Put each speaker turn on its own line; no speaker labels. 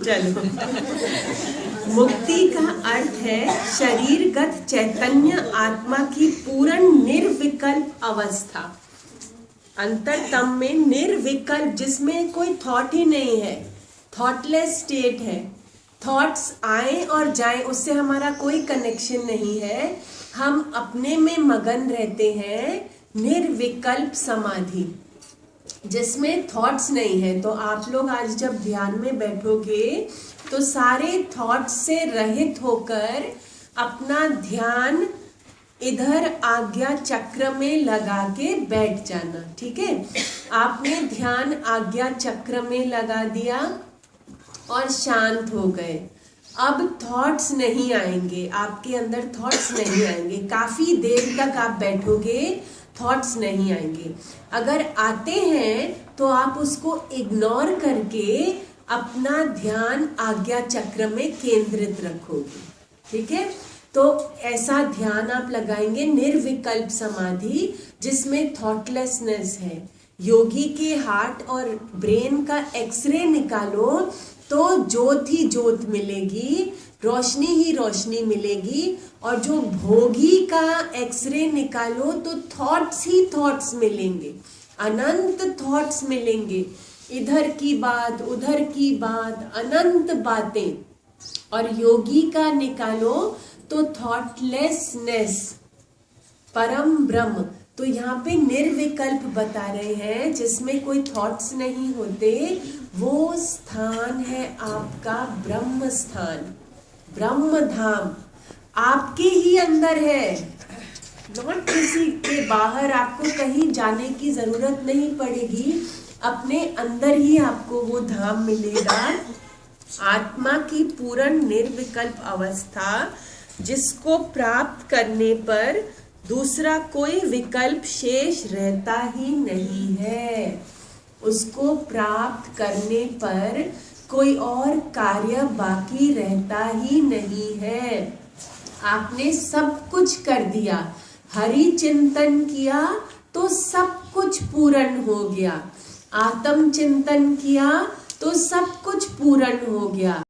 चलो, मुक्ति का अर्थ है शरीरगत चैतन्य आत्मा की पूर्ण निर्विकल्प अवस्था। अंतरतम में निर्विकल्प, जिसमें कोई थॉट ही नहीं है, थॉटलेस स्टेट है। थॉट्स आए और जाएं, उससे हमारा कोई कनेक्शन नहीं है। हम अपने में मगन रहते हैं। निर्विकल्प समाधि जिसमें थॉट्स नहीं है। तो आप लोग आज जब ध्यान में बैठोगे तो सारे थॉट्स से रहित होकर अपना ध्यान इधर आज्ञा चक्र में लगा के बैठ जाना। ठीक है, आपने ध्यान आज्ञा चक्र में लगा दिया और शांत हो गए। अब थॉट्स नहीं आएंगे, आपके अंदर थॉट्स नहीं आएंगे। काफी देर तक आप बैठोगे, थॉट्स नहीं आएंगे। अगर आते हैं तो आप उसको इग्नोर करके अपना ध्यान आज्ञा चक्र में केंद्रित रखोगे। ठीक है, तो ऐसा ध्यान आप लगाएंगे, निर्विकल्प समाधि जिसमें थॉटलेसनेस है। योगी के हार्ट और ब्रेन का एक्सरे निकालो तो ज्योत ही ज्योत मिलेगी, रोशनी ही रोशनी मिलेगी। और जो भोगी का एक्सरे निकालो तो थॉट्स ही थॉट्स मिलेंगे, अनंत थॉट्स मिलेंगे, इधर की बात उधर की बात, अनंत बातें। और योगी का निकालो तो थॉटलेसनेस, परम ब्रह्म। तो यहाँ पे निर्विकल्प बता रहे हैं जिसमें कोई थॉट्स नहीं होते। वो स्थान है आपका ब्रह्म स्थान, ब्रह्म धाम आपके ही अंदर है, नॉट किसी के बाहर। आपको कहीं जाने की जरूरत नहीं पड़ेगी, अपने अंदर ही आपको वो धाम मिलेगा। आत्मा की पूर्ण निर्विकल्प अवस्था जिसको प्राप्त करने पर दूसरा कोई विकल्प शेष रहता ही नहीं है। उसको प्राप्त करने पर कोई और कार्य बाकी रहता ही नहीं है। आपने सब कुछ कर दिया, हरि चिंतन किया तो सब कुछ पूर्ण हो गया, आत्म चिंतन किया तो सब कुछ पूर्ण हो गया।